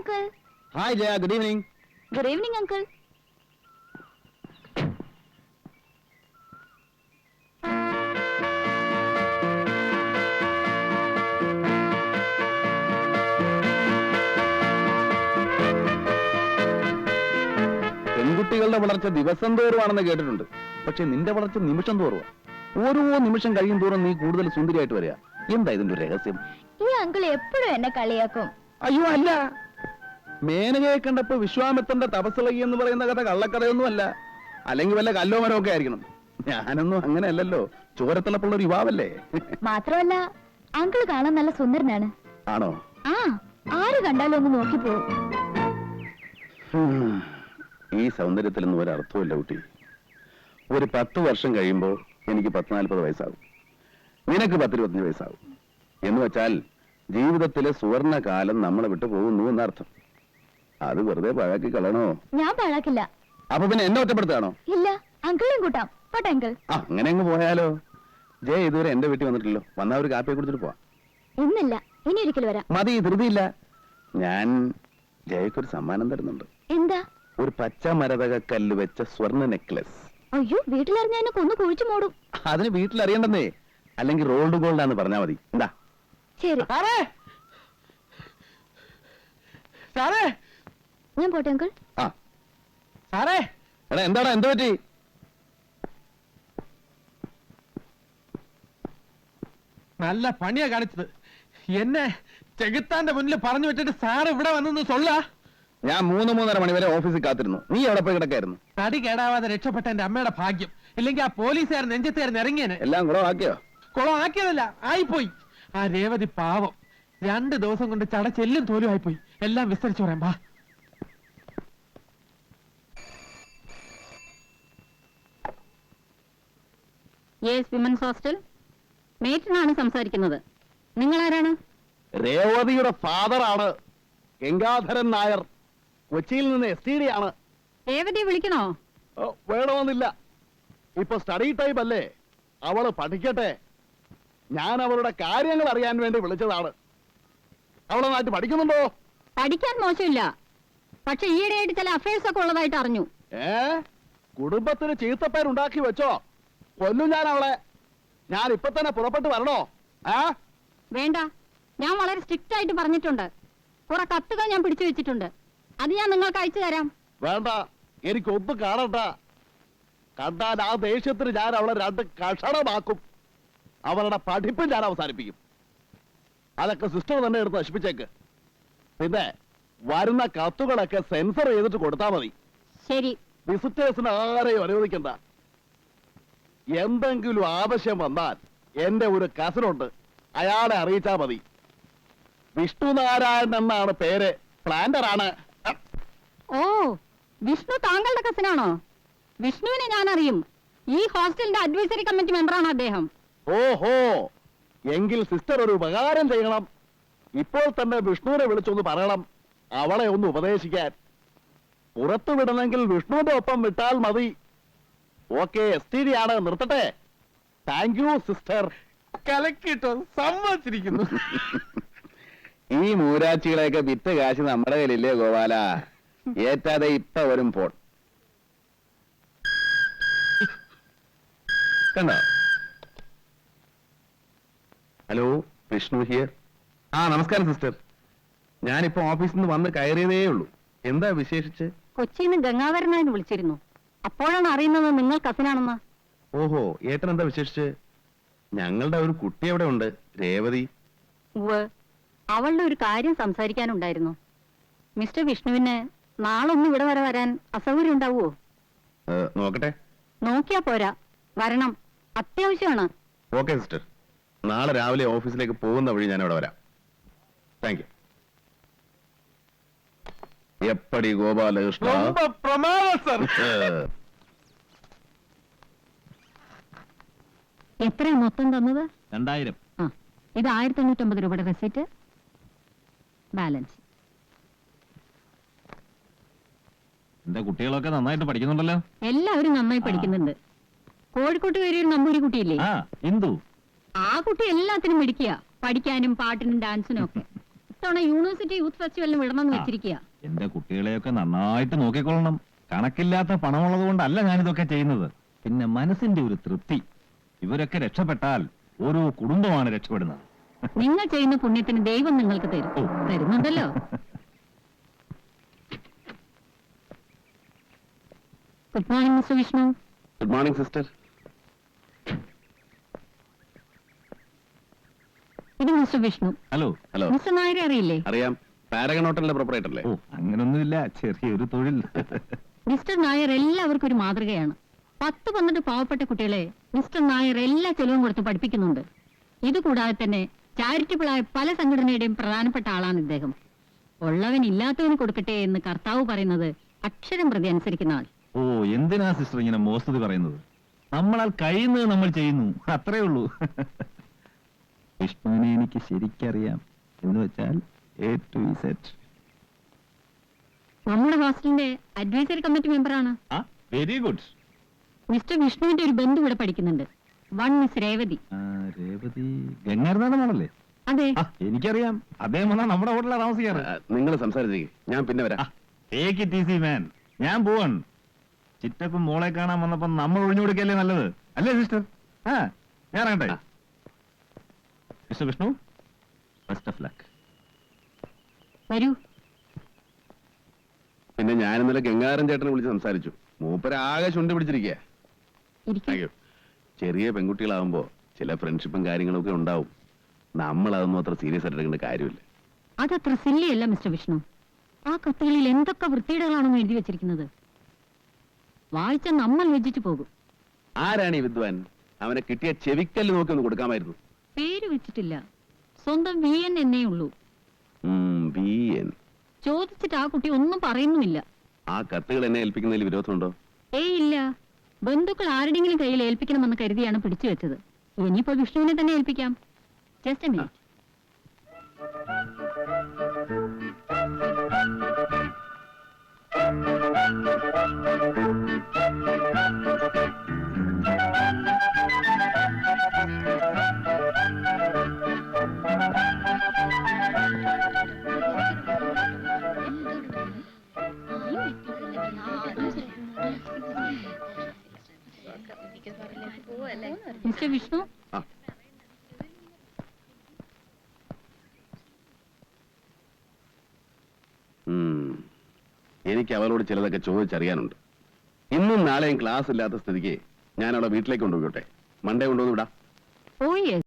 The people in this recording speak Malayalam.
uncle. Hi, Jaya. Good evening. Good evening, uncle. പെൺകുട്ടികളുടെ വളർച്ച ദിവസം തോറുവാണെന്ന് കേട്ടിട്ടുണ്ട്. പക്ഷെ നിന്റെ വളർച്ച നിമിഷം തോറുവാ. ഓരോ നിമിഷം കഴിയും തോറും നീ കൂടുതൽ സുന്ദരിയായിട്ട് വരിക. എന്താ ഇതിന്റെ ഒരു രഹസ്യം? ഈ അങ്കിൾ എപ്പോഴും എന്നെ കളിയാക്കും. അയ്യോ അല്ല, മേനകയെ കണ്ടപ്പോ വിശ്വാമിത്രന്റെ തപസ്സിളകി എന്ന് പറയുന്ന കഥ കള്ളക്കഥയൊന്നും അല്ല. അല്ലെങ്കിൽ വല്ല കല്ലോ മരോ ഒക്കെ ആയിരിക്കണം. ഞാനൊന്നും അങ്ങനെ അല്ലല്ലോ, ചോരത്തിളപ്പുള്ള ഒരു യുവാവല്ലേ. മാത്രമല്ല അങ്കിൾ കാണാൻ നല്ല സുന്ദരനാണ്. ആണോ? ആ, ആര് കണ്ടാലും ഒന്ന് നോക്കിപ്പോവും. ഈ സൗന്ദര്യത്തിലൊന്നും ഒരർത്ഥമില്ല കുട്ടി. ഒരു 10 വർഷം കഴിയുമ്പോൾ എനിക്ക് 40 വയസ്സാകും, നിനക്ക് 25 വയസ്സാകും. എന്ന് വെച്ചാൽ ജീവിതത്തിലെ സുവർണ കാലം നമ്മളെ വിട്ടു പോകുന്നു എന്നർത്ഥം. അത് വെറുതെ പാഴാക്കി കളയണോ? ഞാൻ പാഴാക്കില്ല. അപ്പൊ പിന്നെ എന്നെ ഒറ്റപ്പെടുത്താണോ? ഇല്ല, അങ്കിളും കൂട്ടാം. പോട്ടെ അങ്കിൾ. അങ്ങനെ അങ്ങ് പോയാലോ? ജയ ഇതുവരെ എന്റെ വീട്ടിൽ വന്നിട്ടില്ലോ. വന്നാ ഒരു കാപ്പിയെ കുടിച്ചിട്ട് പോവാം. ഇന്നില്ല, ഇനി ഒരിക്കൽ വരാം. മതി, ധൃതിയില്ല. ഞാൻ ജയക്കൊരു സമ്മാനം തരുന്നുണ്ട്. എന്താ? ഒരു പച്ച മരതക കല്ല് വെച്ച സ്വർണ്ണ നെക്ലസ്. അയ്യോ, വീട്ടിലറിഞ്ഞ എന്നെ കൊന്നു കുഴിച്ചു മൂടും. അതിന് വീട്ടിൽ അറിയണ്ടെന്നേ, അല്ലെങ്കിൽ റോൾഡ് ഗോൾഡ് ആന്ന് പറഞ്ഞാ മതി. എന്താ? ശരി. ഞാൻ പോട്ടെ അങ്കിൾ. എടാ എന്താടാ, എന്ത് പറ്റി? നല്ല പണിയാ കാണിച്ചത്. എന്നെ ചെകുത്താന്റെ മുന്നിൽ പറഞ്ഞു വെച്ചിട്ട് സാറ് ഇവിടെ വന്നെന്ന് സൊല്ല. ഞാൻ 3-3:30 മണി വരെ ഓഫീസിൽ കാത്തിരുന്നു. നീ എവിടെ പോയി കിടക്കായിരുന്നു? തടി കേടാവാതെ രക്ഷപ്പെട്ട എന്റെ അമ്മയുടെ ഭാഗ്യം. ഇല്ലെങ്കിൽ ആ പോലീസുകാർ നെഞ്ചത്തുകാരൻ ഇറങ്ങിയേനെ. എല്ലാം കുളമാക്കിയോ? കുളം ആക്കിയതല്ല, ആയിപ്പോയി. ആ രേവതി പാവം 2 ദിവസം കൊണ്ട് ചടച്ചെല്ലും തോലും ആയിപ്പോയി. എല്ലാം വിസ്തരിച്ചു പറയാം. ബാ. Yes, women's hostel. മേറ്റിനാണ് സംസാരിക്കുന്നത്. നിങ്ങൾ ആരാണ്? രേവതിയുടെ ഫാദറാണ് ഗംഗാധരൻ നായർ. കൊച്ചിയിൽ നിന്ന് STD ആണ്. രേവതിയെ വിളിക്കണോ? വേണമെന്നില്ല, ഇപ്പൊ സ്റ്റഡി ടൈം അല്ലേ, അവള് പഠിക്കട്ടെ. ഞാൻ അവളുടെ കാര്യങ്ങൾ അറിയാൻ വേണ്ടി വിളിച്ചതാണ്. അവളെ നാട്ടിൽ പഠിക്കുന്നുണ്ടോ? പഠിക്കാൻ മോശമില്ല, പക്ഷെ ഈയിടെയായിട്ട് ചില അഫയേഴ്സ് ഒക്കെ ഉള്ളതായിട്ട് അറിഞ്ഞു. കുടുംബത്തിന് ചീത്തപ്പേരുണ്ടാക്കി വെച്ചോ? കൊല്ലും ഞാൻ അവളെ. ഞാൻ ഇപ്പൊ തന്നെ പുറപ്പെട്ടു വരണോ? വേണ്ട, ഞാൻ വളരെ സ്ട്രിക്റ്റ് ആയിട്ട് പറഞ്ഞിട്ടുണ്ട്. കുറെ കത്തുകൾ ഞാൻ പിടിച്ചു വെച്ചിട്ടുണ്ട്, അത് ഞാൻ നിങ്ങൾക്ക് അയച്ചു തരാം. വേണ്ട, എനിക്കൊന്നും കാണണ്ട. കണ്ടാൽ ആ ദേഷ്യത്തിന് ഞാൻ അവളെ 2 കഷണമാക്കും. അവളുടെ പഠിപ്പ് ഞാൻ അവസാനിപ്പിക്കും. അതൊക്കെ സിസ്റ്റർ തന്നെ എടുത്ത് നശിപ്പിച്ചേക്ക്. പിന്നെ വരുന്ന കത്തുകളൊക്കെ സെൻസർ ചെയ്തിട്ട് കൊടുത്താൽ മതി. ശരി. വിസിറ്റേഴ്സിന് ആരെയും അനുവദിക്കണ്ട. എന്തെങ്കിലും ആവശ്യം വന്നാൽ എന്റെ ഒരു കസിനുണ്ട്, അയാളെ അറിയിച്ചാ മതി. വിഷ്ണുനാരായണൻ എന്നാണ് പേര്. പ്ലാന്റർ ആണ്. ഓ, വിഷ്ണു താങ്കളുടെ കസിനാണോ? വിഷ്ണുവിനെ ഞാൻ അറിയും. ഈ ഹോസ്റ്റലിന്റെ അഡ്വൈസറി കമ്മിറ്റി മെമ്പറാണ് അദ്ദേഹം. ഓഹോ, എങ്കിൽ സിസ്റ്റർ ഒരു ഉപകാരം ചെയ്യണം. ഇപ്പോൾ തന്നെ വിഷ്ണുവിനെ വിളിച്ചൊന്ന് പറയണം, അവളെ ഒന്ന് ഉപദേശിക്കാൻ. പുറത്തു വിടണമെങ്കിൽ വിഷ്ണുവിന്റെ ഒപ്പം വിട്ടാൽ മതി. ഓക്കെ, STD ആണ്. നിർത്തട്ടെ. Thank you sister. കലക്കിട്ടോ, സമ്മതിച്ചിരിക്കുന്നു. ഈ മൂരാച്ചികളെയൊക്കെ വിറ്റ് കാശ് നമ്മുടെ കയ്യിലില്ലേ ഗോപാല? ഏറ്റാതെ ഇപ്പൊ വരും ഫോൺ. കണ്ടോ? Hello, Vishnu here. നമസ്കാരം സിസ്റ്റർ. ഞാനിപ്പോ ഓഫീസിൽ നിന്ന് വന്ന് കയറിയതേ ഉള്ളൂ. എന്താ വിശേഷിച്ച്? കൊച്ചിയിൽ നിന്ന് ഗംഗാധരനായിട്ട് വിളിച്ചിരുന്നു. അപ്പോഴാണ് അറിയുന്നത് നിങ്ങൾ കസിനാണെന്ന്. ഓഹോ, ഏട്ടൻ എന്താ വിശേഷിച്ച്? ഞങ്ങളുടെ ഒരു കുട്ടി അവിടെ ഉണ്ട്, രേവതി. അവളുടെ ഒരു കാര്യം സംസാരിക്കാനുണ്ടായിരുന്നു. മിസ്റ്റർ വിഷ്ണുവിന് നാളൊന്നും ഇവിടെ വരെ വരാൻ അസൗകര്യം ഉണ്ടാവുമോ? നോക്കട്ടെ. നോക്കിയാ പോരാ, വരണം, അത്യാവശ്യമാണ്. ഓക്കെ സിസ്റ്റർ, നാളെ രാവിലെ ഓഫീസിലേക്ക് പോകുന്ന വഴി ഞാൻ അവിടെ വരാം. Thank you. എപ്പടി ഗോപാലകൃഷ്ണ. എത്രയാ മൊത്തം തന്നത്? 2000. ഇത് 1550 രൂപയുടെ റെസിറ്റ്, ബാലൻസ്. എന്റെ കുട്ടികളൊക്കെ നന്നായിട്ട് പഠിക്കുന്നുണ്ടല്ലോ. എല്ലാവരും നന്നായി പഠിക്കുന്നുണ്ട്. കോഴിക്കോട്ട് കയറിയ ഒരു നമ്പൂരി കുട്ടിയില്ലേ, ഇന്ദു, ആ കുട്ടി എല്ലാത്തിനും മിടിക്കുക, പഠിക്കാനും പാട്ടിനും ഡാൻസിനും ഒക്കെ. ഇത്തവണ യൂണിവേഴ്സിറ്റി യൂത്ത് ഫെസ്റ്റിവലിന് വിടണമെന്ന് വെച്ചിരിക്കുക. എന്റെ കുട്ടികളെയൊക്കെ നന്നായിട്ട് നോക്കിക്കൊള്ളണം. കണക്കില്ലാത്ത പണമുള്ളത് കൊണ്ടല്ല ഞാനിതൊക്കെ ചെയ്യുന്നത്. പിന്നെ മനസ്സിന്റെ ഒരു തൃപ്തി. ഇവരൊക്കെ രക്ഷപ്പെട്ടാൽ ഓരോ കുടുംബമാണ് രക്ഷപ്പെടുന്നത്. നിങ്ങൾ ചെയ്യുന്ന പുണ്യത്തിന് ദൈവം നിങ്ങൾക്ക് തരും. ഓ. തരുന്നുണ്ടല്ലോ. Good morning mister Vishnu. Good morning sister. ഇത് mister Vishnu. Hello. Hello. Mister നായരെ അറിയില്ലേ? അറിയാം, പാരഗൺ ഹോട്ടലിന്റെ പ്രൊപ്പറേറ്റർ അല്ലേ? ഓ, അങ്ങനൊന്നുമില്ല, ചെറിയൊരു തൊഴിൽ. മിസ്റ്റർ നായർ എല്ലാവർക്കും ഒരു മാതൃകയാണ്. 10-12 പാവപ്പെട്ട കുട്ടികളെ മിസ്റ്റർ നായർ എല്ലാ ചെലവും കൊടുത്ത് പഠിപ്പിക്കുന്നുണ്ട്. ഇതുകൂടാതെ തന്നെ ചാരിറ്റബിൾ ആയ പല സംഘടനയുടെയും പ്രധാനപ്പെട്ട ആളാണ് ഇദ്ദേഹം. ഉള്ളവൻ ഇല്ലാത്തവന് കൊടുക്കട്ടെ എന്ന് കർത്താവ് പറയുന്നത് അക്ഷരം പ്രതി അനുസരിക്കുന്ന ആൾ. ഓ, എന്തിനാ സിസ്റ്റർ ഇങ്ങനെ മോസ്തുതി പറയുന്നത്? നമ്മളാൽ കഴിയുന്നത് നമ്മൾ ചെയ്യുന്നു, അത്രേ ഉള്ളൂ. വിഷ്ണുവിനെ എനിക്ക് ശരിക്കറിയാം. എന്ന് വെച്ചാൽ A to Z. നമ്മുടെ ഹോസ്റ്റലിന്റെ അഡ്വൈസറി കമ്മിറ്റി മെമ്പറാണ്. Very good. മിസ്റ്റർ വിഷ്ണുവിന്റെ ഒരു ബന്ധു ഇവിടെ പഠിക്കുന്നുണ്ട്. One miss Revathi. രേവതി ഗംഗാരനാണല്ലേ? അതെ. എനിക്കറിയാം, അദ്ദേഹം വന്നാ നമ്മുടെ ഹോട്ടലിലാണ് താമസിക്കാറ്. നിങ്ങൾ സംസാരിച്ചേ, ഞാൻ പിന്നെ വരാം. Take it easy man. ഞാൻ പോവാൻ. ചിറ്റപ്പം മോളെ കാണാൻ വന്നപ്പോ നമ്മൾ ഒഴിഞ്ഞു കൊടുക്കല്ലേ നല്ലത്, അല്ലേ സിസ്റ്റർ? ഞാൻ ഇറങ്ങട്ടെ. Mister Vishnu, best of luck. വരൂ. പിന്നെ ഞാൻ ഇന്നലെ ഗംഗാധരൻ ചേട്ടനെ വിളിച്ച് സംസാരിച്ചു. മൂപ്പരാകെ ചുണ്ടി പിടിച്ചിരിക്കുക. ഇരിക്കൂ. ചെറിയ പെൺകുട്ടികളാവുമ്പോ ചില ഫ്രണ്ട്ഷിപ്പും കാര്യങ്ങളും ഒക്കെ ഉണ്ടാവും. നമ്മൾ അതൊന്നും അത്ര സീരിയസ് ആയിട്ട് എടുക്കേണ്ട കാര്യമില്ല. അതത്ര സില്ലിയല്ല മിസ്റ്റർ വിഷ്ണു. ആ കത്തുകളിൽ എന്തൊക്കെ വൃത്തിയിടകളാണെന്ന് എഴുതി വെച്ചിരിക്കുന്നത്. വായിച്ച നമ്മൾ വെച്ചിട്ട് പോകും. ആരാണ് ഈ വിദ്വാൻ? അവനെ കിട്ടിയ ചെവിക്കല്ല് നോക്കി ഒന്ന് കൊടുക്കാമായിരുന്നു. പേര് വെച്ചിട്ടില്ല, സ്വന്തം VN എന്നേ ഉള്ളൂ. VN. ചോദിച്ചിട്ട് ആ കുട്ടി ഒന്നും പറയുന്നുമില്ല. ആ കത്തുകൾ എന്നെ ഏൽപ്പിക്കുന്നതിൽ വിരോധമുണ്ടോ? ഏയ് ഇല്ല. ബന്ധുക്കൾ ആരുടെങ്കിലും കയ്യിൽ ഏൽപ്പിക്കണമെന്ന് കരുതിയാണ് പിടിച്ചു വെച്ചത്. ഇനിയിപ്പോ വിഷ്ണുവിനെ തന്നെ ഏൽപ്പിക്കാം. Just a minute. Mister Vishnu, ആ. എനിക്ക് അവളോട് ചിലതൊക്കെ ചോദിച്ചറിയാനുണ്ട്. ഇന്നും നാളെയും ക്ലാസ് ഇല്ലാത്ത സ്ഥിതിക്ക് ഞാൻ അവളെ വീട്ടിലേക്ക് കൊണ്ടുപോയിട്ടെ. മൺഡേ കൊണ്ടുവന്ന് വിടാം. Oh yes.